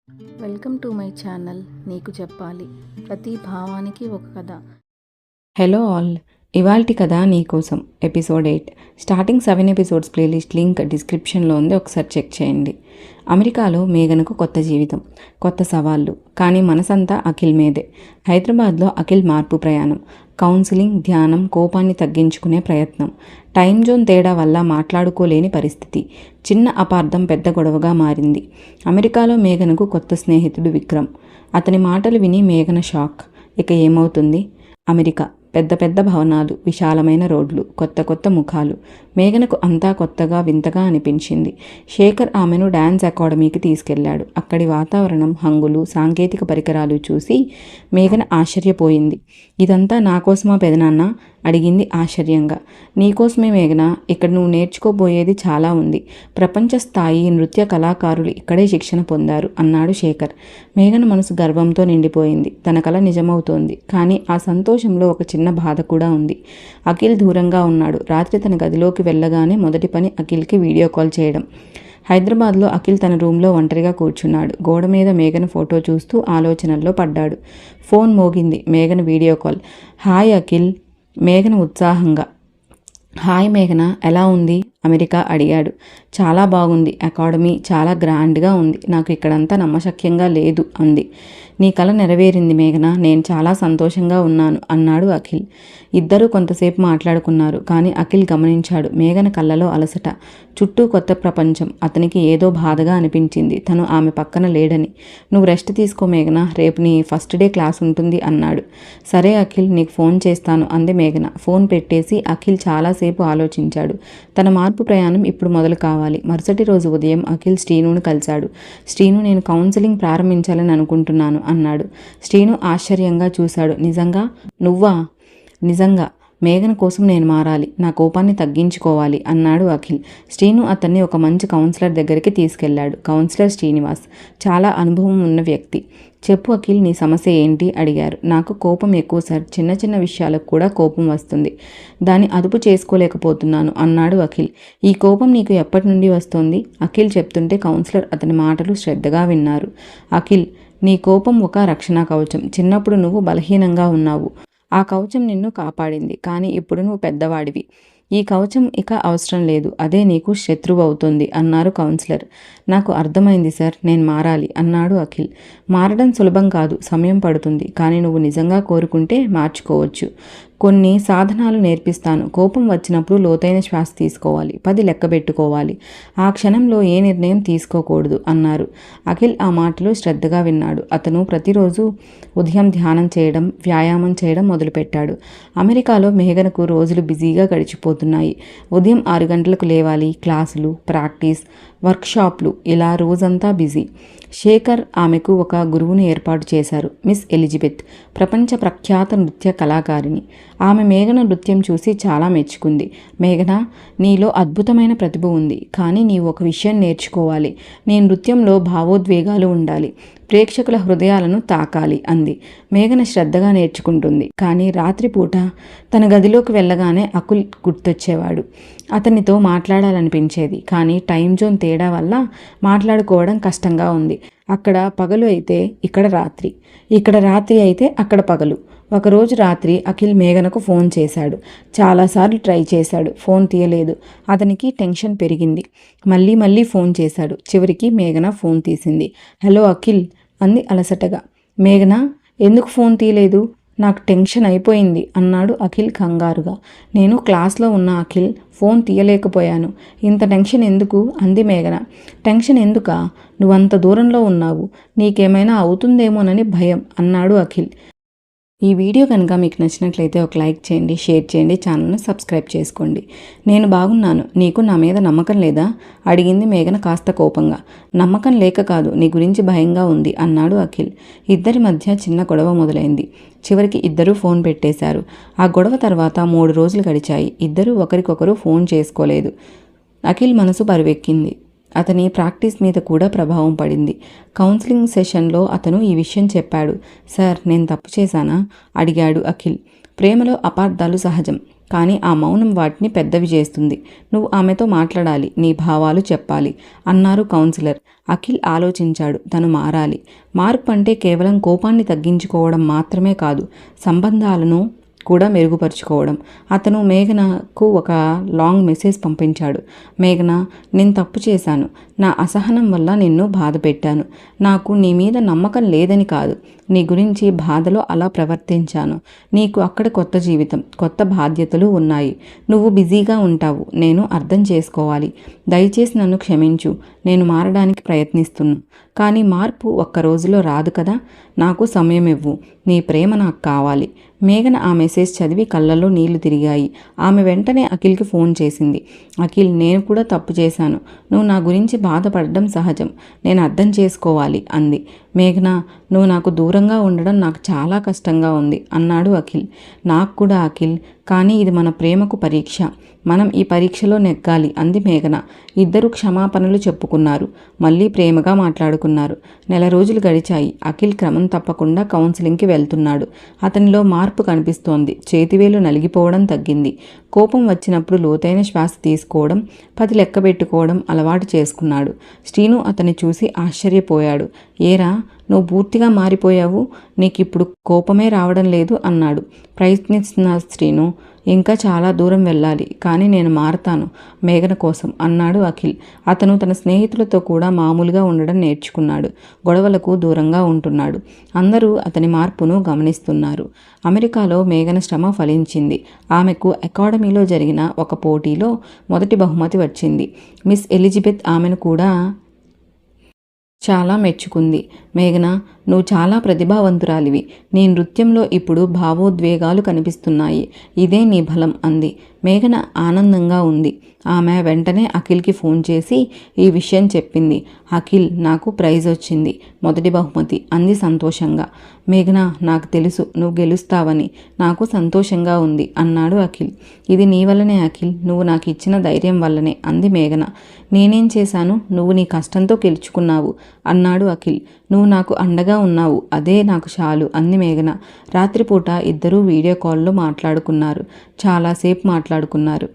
Welcome to my channel. నీకు చెప్పాలి, ప్రతి భావానికి ఒక కథ. హలో ఆల్, ఇవాల్టి కథ నీకోసం episode 8. Starting 7 episodes playlist link డిస్క్రిప్షన్లో ఉంది, ఒకసారి చెక్ చేయండి. అమెరికాలో మేఘనకు కొత్త జీవితం, కొత్త సవాళ్ళు, కానీ మనసంతా అఖిల్ మీదే. హైదరాబాద్లో అఖిల్ మార్పు ప్రయాణం, కౌన్సిలింగ్, ధ్యానం, కోపాన్ని తగ్గించుకునే ప్రయత్నం. టైం జోన్ తేడా వల్ల మాట్లాడుకోలేని పరిస్థితి. చిన్న అపార్థం పెద్ద గొడవగా మారింది. అమెరికాలో మేఘనకు కొత్త స్నేహితుడు విక్రమ్. అతని మాటలు విని మేఘన షాక్. ఇక ఏమవుతుంది? అమెరికా, పెద్ద పెద్ద భవనాలు, విశాలమైన రోడ్లు, కొత్త కొత్త ముఖాలు. మేఘనకు అంతా కొత్తగా వింతగా అనిపించింది. శేఖర్ ఆమెను డ్యాన్స్ అకాడమీకి తీసుకెళ్లాడు. అక్కడి వాతావరణం, హంగులు, సాంకేతిక పరికరాలు చూసి మేఘన ఆశ్చర్యపోయింది. ఇదంతా నా కోసమా పెదనాన్న? అడిగింది ఆశ్చర్యంగా. నీకోసమే మేఘన, ఇక్కడ నువ్వు నేర్చుకోబోయేది చాలా ఉంది. ప్రపంచ స్థాయి నృత్య కళాకారులు ఇక్కడే శిక్షణ పొందారు అన్నాడు శేఖర్. మేఘన మనసు గర్వంతో నిండిపోయింది. తన కళ నిజమవుతోంది. కానీ ఆ సంతోషంలో ఒక చిన్న బాధ కూడా ఉంది. అఖిల్ దూరంగా ఉన్నాడు. రాత్రి తన గదిలోకి వెళ్ళగానే మొదటి పని అఖిల్కి వీడియో కాల్ చేయడం. హైదరాబాద్లో అఖిల్ తన రూమ్లో ఒంటరిగా కూర్చున్నాడు. గోడ మీద మేఘన ఫోటో చూస్తూ ఆలోచనల్లో పడ్డాడు. ఫోన్ మోగింది. మేఘన వీడియో కాల్. హాయ్ అఖిల్. మేఘన ఉత్సాహంగా. హాయ్ మేఘన, ఎలా ఉంది? అమెరికా అడిగాడు. చాలా బాగుంది. అకాడమీ చాలా గ్రాండ్గా ఉంది. నాకు ఇక్కడంతా నమ్మశక్యంగా లేదు అంది. నీ కల నెరవేరింది మేఘన, నేను చాలా సంతోషంగా ఉన్నాను అన్నాడు అఖిల్. ఇద్దరూ కొంతసేపు మాట్లాడుకున్నారు. కానీ అఖిల్ గమనించాడు మేఘన కళ్ళలో అలసట, చుట్టూ కొత్త ప్రపంచం. అతనికి ఏదో బాధగా అనిపించింది, తను ఆమె పక్కన లేడని. నువ్వు రెస్ట్ తీసుకో మేఘన, రేపు నీ ఫస్ట్ డే క్లాస్ ఉంటుంది అన్నాడు. సరే అఖిల్, నీకు ఫోన్ చేస్తాను అంది మేఘన. ఫోన్ పెట్టేసి అఖిల్ చాలాసేపు ఆలోచించాడు. తన మార్పు ప్రయాణం ఇప్పుడు మొదలు కావాలి. మరుసటి రోజు ఉదయం అఖిల్ శ్రీనుని కలిశాడు. శ్రీను, నేను కౌన్సిలింగ్ ప్రారంభించాలని అనుకుంటున్నాను అన్నాడు. శ్రీను ఆశ్చర్యంగా చూశాడు. నిజంగా? నువ్వా? నిజంగా. మేఘన కోసం నేను మారాలి, నా కోపాన్ని తగ్గించుకోవాలి అన్నాడు అఖిల్. శ్రీను అతన్ని ఒక మంచి కౌన్సిలర్ దగ్గరికి తీసుకెళ్లాడు. కౌన్సిలర్ శ్రీనివాస్ చాలా అనుభవం ఉన్న వ్యక్తి. చెప్పు అఖిల్, నీ సమస్య ఏంటి అడిగారు. నాకు కోపం ఎక్కువ సార్, చిన్న చిన్న విషయాలకు కూడా కోపం వస్తుంది. దాన్ని అదుపు చేసుకోలేకపోతున్నాను అన్నాడు అఖిల్. ఈ కోపం నీకు ఎప్పటి నుండి వస్తోంది? అఖిల్ చెప్తుంటే కౌన్సిలర్ అతని మాటలు శ్రద్ధగా విన్నారు. అఖిల్, నీ కోపం ఒక రక్షణ కవచం. చిన్నప్పుడు నువ్వు బలహీనంగా ఉన్నావు. ఆ కవచం నిన్ను కాపాడింది. కానీ ఇప్పుడు నువ్వు పెద్దవాడివి. ఈ కవచం ఇక అవసరం లేదు. అదే నీకు శత్రువు అవుతుంది అన్నారు కౌన్సిలర్. నాకు అర్థమైంది సార్, నేను మారాలి అన్నాడు అఖిల్. మారడం సులభం కాదు, సమయం పడుతుంది. కానీ నువ్వు నిజంగా కోరుకుంటే మార్చుకోవచ్చు. కొన్ని సాధనాలు నేర్పిస్తాను. కోపం వచ్చినప్పుడు లోతైన శ్వాస తీసుకోవాలి, 10 లెక్కబెట్టుకోవాలి. ఆ క్షణంలో ఏ నిర్ణయం తీసుకోకూడదు అన్నారు. అఖిల్ ఆ మాటలు శ్రద్ధగా విన్నాడు. అతను ప్రతిరోజు ఉదయం ధ్యానం చేయడం, వ్యాయామం చేయడం మొదలుపెట్టాడు. అమెరికాలో మేఘనకు రోజులు బిజీగా గడిచిపోతున్నాయి. ఉదయం 6 గంటలకు లేవాలి. క్లాసులు, ప్రాక్టీస్, వర్క్షాప్లు, ఇలా రోజంతా బిజీ. శేఖర్ ఆమెకు ఒక గురువును ఏర్పాటు చేశారు. మిస్ ఎలిజబెత్, ప్రపంచ ప్రఖ్యాత నృత్య కళాకారిణి. ఆమె మేఘన నృత్యం చూసి చాలా మెచ్చుకుంది. మేఘన, నీలో అద్భుతమైన ప్రతిభ ఉంది. కానీ నీవు ఒక విషయం నేర్చుకోవాలి. నీ నృత్యంలో భావోద్వేగాలు ఉండాలి, ప్రేక్షకుల హృదయాలను తాకాలి అంది. మేఘన శ్రద్ధగా నేర్చుకుంటుంది. కానీ రాత్రిపూట తన గదిలోకి వెళ్ళగానే అఖిల్ గుర్తొచ్చేవాడు. అతనితో మాట్లాడాలనిపించేది. కానీ టైం జోన్ తేడా వల్ల మాట్లాడుకోవడం కష్టంగా ఉంది. అక్కడ పగలు అయితే ఇక్కడ రాత్రి, ఇక్కడ రాత్రి అయితే అక్కడ పగలు. ఒకరోజు రాత్రి అఖిల్ మేఘనకు ఫోన్ చేశాడు. చాలాసార్లు ట్రై చేశాడు, ఫోన్ తీయలేదు. అతనికి టెన్షన్ పెరిగింది. మళ్ళీ మళ్ళీ ఫోన్ చేశాడు. చివరికి మేఘన ఫోన్ తీసింది. హలో అఖిల్ అంది అలసటగా. మేఘన, ఎందుకు ఫోన్ తీయలేదు? నాకు టెన్షన్ అయిపోయింది అన్నాడు అఖిల్ కంగారుగా. నేను క్లాస్లో ఉన్న అఖిల్, ఫోన్ తీయలేకపోయాను. ఇంత టెన్షన్ ఎందుకు అంది మేఘన. టెన్షన్ ఎందుకా? నువ్వంత దూరంలో ఉన్నావు, నీకేమైనా అవుతుందేమోనని భయం అన్నాడు అఖిల్. ఈ వీడియో కనుక మీకు నచ్చినట్లయితే ఒక లైక్ చేయండి, షేర్ చేయండి, ఛానల్ను సబ్స్క్రైబ్ చేసుకోండి. నేను బాగున్నాను, నీకు నా మీద నమ్మకం లేదా అడిగింది మేఘన కాస్త కోపంగా. నమ్మకం లేక కాదు, నీ గురించి భయంగా ఉంది అన్నాడు అఖిల్. ఇద్దరి మధ్య చిన్న గొడవ మొదలైంది. చివరికి ఇద్దరూ ఫోన్ పెట్టేశారు. ఆ గొడవ తర్వాత 3 రోజులు గడిచాయి. ఇద్దరూ ఒకరికొకరు ఫోన్ చేసుకోలేదు. అఖిల్ మనసు బరువెక్కింది. అతని ప్రాక్టీస్ మీద కూడా ప్రభావం పడింది. కౌన్సిలింగ్ సెషన్లో అతను ఈ విషయం చెప్పాడు. సార్, నేను తప్పు చేశానా అడిగాడు అఖిల్. ప్రేమలో అపార్థాలు సహజం. కానీ ఆ మౌనం వాటిని పెద్దవి చేస్తుంది. నువ్వు ఆమెతో మాట్లాడాలి, నీ భావాలు చెప్పాలి అన్నారు కౌన్సిలర్. అఖిల్ ఆలోచించాడు. తను మారాలి. మార్పు అంటే కేవలం కోపాన్ని తగ్గించుకోవడం మాత్రమే కాదు, సంబంధాలను కూడా మెరుగుపరుచుకోవడం. అతను మేఘనకు ఒక లాంగ్ మెసేజ్ పంపించాడు. మేఘన, నేను తప్పు చేశాను. నా అసహనం వల్ల నిన్ను బాధ పెట్టాను. నాకు నీ మీద నమ్మకం లేదని కాదు, నీ గురించి బాధలో అలా ప్రవర్తించాను. నీకు అక్కడ కొత్త జీవితం, కొత్త బాధ్యతలు ఉన్నాయి. నువ్వు బిజీగా ఉంటావు, నేను అర్థం చేసుకోవాలి. దయచేసి నన్ను క్షమించు. నేను మారడానికి ప్రయత్నిస్తున్నా, కానీ మార్పు ఒక్క రోజులో రాదు కదా. నాకు సమయం ఇవ్వు. నీ ప్రేమ నాకు కావాలి. మేఘన ఆ మెసేజ్ చదివి కళ్ళల్లో నీళ్లు తిరిగాయి. ఆమె వెంటనే అఖిల్కి ఫోన్ చేసింది. అఖిల్, నేను కూడా తప్పు చేశాను. నువ్వు నా గురించి బాధపడడం సహజం, నేను అర్థం చేసుకోవాలి అంది. మేఘన, నువ్వు నాకు దూరంగా ఉండడం నాకు చాలా కష్టంగా ఉంది అన్నాడు అఖిల్. నాకు కూడా అఖిల్, కానీ ఇది మన ప్రేమకు పరీక్ష. మనం ఈ పరీక్షలో నెగ్గాలి అంది మేఘన. ఇద్దరు క్షమాపణలు చెప్పుకున్నారు. మళ్ళీ ప్రేమగా మాట్లాడుకున్నారు. నెల రోజులు గడిచాయి. అఖిల్ క్రమం తప్పకుండా కౌన్సిలింగ్కి వెళ్తున్నాడు. అతనిలో మార్పు కనిపిస్తోంది. చేతివేలు నలిగిపోవడం తగ్గింది. కోపం వచ్చినప్పుడు లోతైన శ్వాస తీసుకోవడం, 10 లెక్క పెట్టుకోవడం అలవాటు చేసుకున్నాడు. శ్రీను అతన్ని చూసి ఆశ్చర్యపోయాడు. ఏరా, నువ్వు పూర్తిగా మారిపోయావు, నీకిప్పుడు కోపమే రావడం లేదు అన్నాడు. ప్రయత్నిస్తున్నా శ్రీను, ఇంకా చాలా దూరం వెళ్ళాలి, కానీ నేను మారతాను మేఘన కోసం అన్నాడు అఖిల్. అతను తన స్నేహితులతో కూడా మామూలుగా ఉండడం నేర్చుకున్నాడు. గొడవలకు దూరంగా ఉంటున్నాడు. అందరూ అతని మార్పును గమనిస్తున్నారు. అమెరికాలో మేఘన శ్రమ ఫలించింది. ఆమెకు అకాడమీలో జరిగిన ఒక పోటీలో మొదటి బహుమతి వచ్చింది. మిస్ ఎలిజబెత్ ఆమెను కూడా చాలా మెచ్చుకుంది. మేఘన, నువ్వు చాలా ప్రతిభావంతురాలివి. నీ నృత్యంలో ఇప్పుడు భావోద్వేగాలు కనిపిస్తున్నాయి. ఇదే నీ బలం అంది. మేఘన ఆనందంగా ఉంది. ఆమె వెంటనే అఖిల్కి ఫోన్ చేసి ఈ విషయం చెప్పింది. అఖిల్, నాకు ప్రైజ్ వచ్చింది, మొదటి బహుమతి అంది సంతోషంగా. మేఘన, నాకు తెలుసు నువ్వు గెలుస్తావని, నాకు సంతోషంగా ఉంది అన్నాడు అఖిల్. ఇది నీ వల్లనే అఖిల్, నువ్వు నాకు ఇచ్చిన ధైర్యం వల్లనే అంది మేఘన. నేనేం చేశాను? నువ్వు నీ కష్టంతో గెలుచుకున్నావు అన్నాడు అఖిల్. నువ్వు నాకు అండగా ఉన్నావు, అదే నాకు చాలు అంది మేఘన. రాత్రిపూట ఇద్దరూ వీడియో కాల్లో మాట్లాడుకున్నారు. చాలాసేపు మాట్లాడుకున్నారు.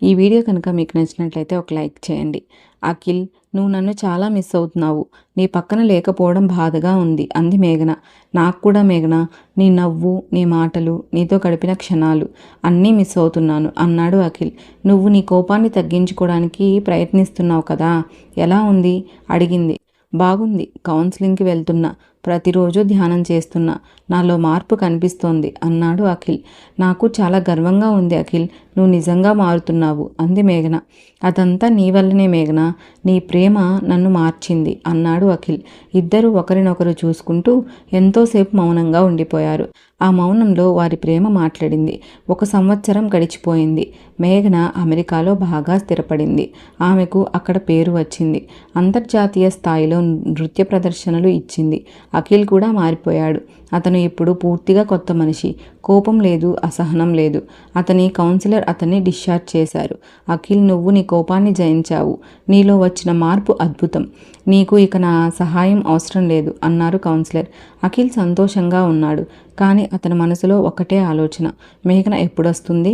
ఈ వీడియో కనుక మీకు నచ్చినట్లయితే ఒక లైక్ చేయండి. అఖిల్, నువ్వు నన్ను చాలా మిస్ అవుతున్నావు. నీ పక్కన లేకపోవడం బాధగా ఉంది అంది మేఘన. నాకు కూడా మేఘన, నీ నవ్వు, నీ మాటలు, నీతో గడిపిన క్షణాలు అన్నీ మిస్ అవుతున్నాను అన్నాడు అఖిల్. నువ్వు నీ కోపాన్ని తగ్గించుకోవడానికి ప్రయత్నిస్తున్నావు కదా, ఎలా ఉంది అడిగింది. బాగుంది, కౌన్సిలింగ్కి వెళ్తున్నా, ప్రతిరోజు ధ్యానం చేస్తున్నా, నాలో మార్పు కనిపిస్తోంది అన్నాడు అఖిల్. నాకు చాలా గర్వంగా ఉంది అఖిల్, నువ్వు నిజంగా మారుతున్నావు అంది మేఘన. అదంతా నీ వల్లనే మేఘన, నీ ప్రేమ నన్ను మార్చింది అన్నాడు అఖిల్. ఇద్దరు ఒకరినొకరు చూసుకుంటూ ఎంతోసేపు మౌనంగా ఉండిపోయారు. ఆ మౌనంలో వారి ప్రేమ మాట్లాడింది. 1 సంవత్సరం గడిచిపోయింది. మేఘన అమెరికాలో బాగా స్థిరపడింది. ఆమెకు అక్కడ పేరు వచ్చింది. అంతర్జాతీయ స్థాయిలో నృత్య ప్రదర్శనలు ఇచ్చింది. అఖిల్ కూడా మారిపోయాడు. అతను ఇప్పుడు పూర్తిగా కొత్త మనిషి. కోపం లేదు, అసహనం లేదు. అతని కౌన్సిలర్ అతన్ని డిశ్చార్జ్ చేశారు. అఖిల్, నువ్వు నీ కోపాన్ని జయించావు. నీలో వచ్చిన మార్పు అద్భుతం. నీకు ఇక నా సహాయం అవసరం లేదు అన్నారు కౌన్సిలర్. అఖిల్ సంతోషంగా ఉన్నాడు. కానీ అతని మనసులో ఒకటే ఆలోచన, మేఘన ఎప్పుడొస్తుంది?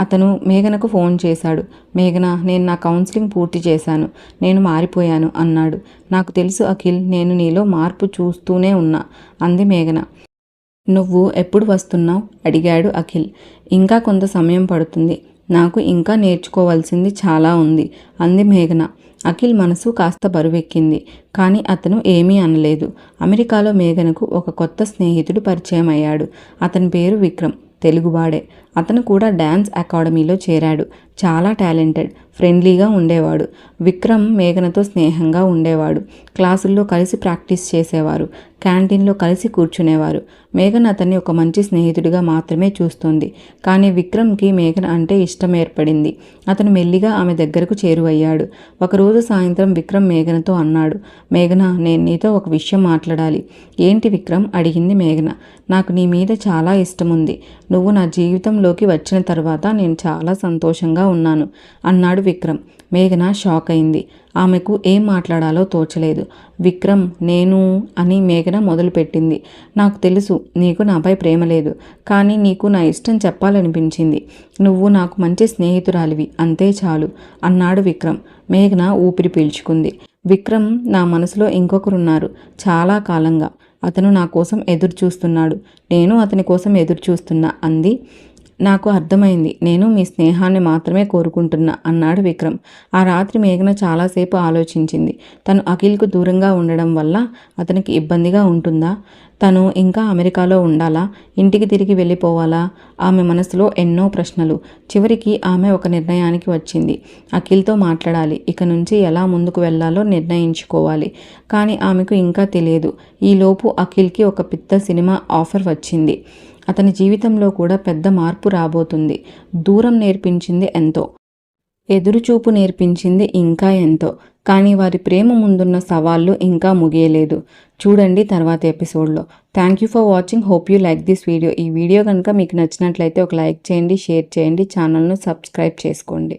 అతను మేఘనకు ఫోన్ చేశాడు. మేఘన, నేను నా కౌన్సిలింగ్ పూర్తి చేశాను, నేను మారిపోయాను అన్నాడు. నాకు తెలుసు అఖిల్, నేను నీలో మార్పు చూస్తూనే ఉన్నా అంది మేఘన. నువ్వు ఎప్పుడు వస్తున్నావు అడిగాడు అఖిల్. ఇంకా కొంత సమయం పడుతుంది, నాకు ఇంకా నేర్చుకోవాల్సింది చాలా ఉంది అంది మేఘన. అఖిల్ మనసు కాస్త బరువెక్కింది. కానీ అతను ఏమీ అనలేదు. అమెరికాలో మేఘనకు ఒక కొత్త స్నేహితుడు పరిచయం అయ్యాడు. అతని పేరు విక్రమ్, తెలుగువాడే. అతను కూడా డ్యాన్స్ అకాడమీలో చేరాడు. చాలా టాలెంటెడ్, ఫ్రెండ్లీగా ఉండేవాడు. విక్రమ్ మేఘనతో స్నేహంగా ఉండేవాడు. క్లాసుల్లో కలిసి ప్రాక్టీస్ చేసేవారు. క్యాంటీన్లో కలిసి కూర్చునేవారు. మేఘన అతన్ని ఒక మంచి స్నేహితుడిగా మాత్రమే చూస్తోంది. కానీ విక్రమ్కి మేఘన అంటే ఇష్టం ఏర్పడింది. అతను మెల్లిగా ఆమె దగ్గరకు చేరువయ్యాడు. ఒకరోజు సాయంత్రం విక్రమ్ మేఘనతో అన్నాడు, మేఘన, నేను నీతో ఒక విషయం మాట్లాడాలి. ఏంటి విక్రమ్ అడిగింది మేఘన. నాకు నీ మీద చాలా ఇష్టం ఉంది. నువ్వు నా జీవితంలోకి వచ్చిన తర్వాత నేను చాలా సంతోషంగా ఉన్నాను అన్నాడు విక్రమ్. మేఘన షాక్ అయింది. ఆమెకు ఏం మాట్లాడాలో తోచలేదు. విక్రమ్, నేను అని మేఘన మొదలుపెట్టింది. నాకు తెలుసు నీకు నాపై ప్రేమ లేదు, కానీ నీకు నా ఇష్టం చెప్పాలనిపించింది. నువ్వు నాకు మంచి స్నేహితురాలివి, అంతే చాలు అన్నాడు విక్రమ్. మేఘన ఊపిరి పీల్చుకుంది. విక్రమ్, నా మనసులో ఇంకొకరున్నారు, చాలా కాలంగా. అతను నా కోసం ఎదురు చూస్తున్నాడు, నేను అతని కోసం ఎదురు చూస్తున్నా అంది. నాకు అర్థమైంది, నేను మీ స్నేహాన్ని మాత్రమే కోరుకుంటున్నా అన్నాడు విక్రమ్. ఆ రాత్రి మేఘన చాలాసేపు ఆలోచించింది. తను అఖిల్కు దూరంగా ఉండడం వల్ల అతనికి ఇబ్బందిగా ఉంటుందా? తను ఇంకా అమెరికాలో ఉండాలా? ఇంటికి తిరిగి వెళ్ళిపోవాలా? ఆమె మనసులో ఎన్నో ప్రశ్నలు. చివరికి ఆమె ఒక నిర్ణయానికి వచ్చింది. అఖిల్తో మాట్లాడాలి, ఇక నుంచి ఎలా ముందుకు వెళ్లాలో నిర్ణయించుకోవాలి. కానీ ఆమెకు ఇంకా తెలియదు, ఈలోపు అఖిల్కి ఒక పెద్ద సినిమా ఆఫర్ వచ్చింది. అతని జీవితంలో కూడా పెద్ద మార్పు రాబోతుంది. దూరం నేర్పించింది ఎంతో, ఎదురుచూపు నేర్పించింది ఇంకా ఎంతో. కానీ వారి ప్రేమ ముందున్న సవాళ్ళు ఇంకా ముగియలేదు. చూడండి తర్వాత ఎపిసోడ్లో. Thank you for watching. Hope you like this video. ఈ వీడియో కనుక మీకు నచ్చినట్లయితే ఒక లైక్ చేయండి, షేర్ చేయండి, ఛానల్ను సబ్స్క్రైబ్ చేసుకోండి.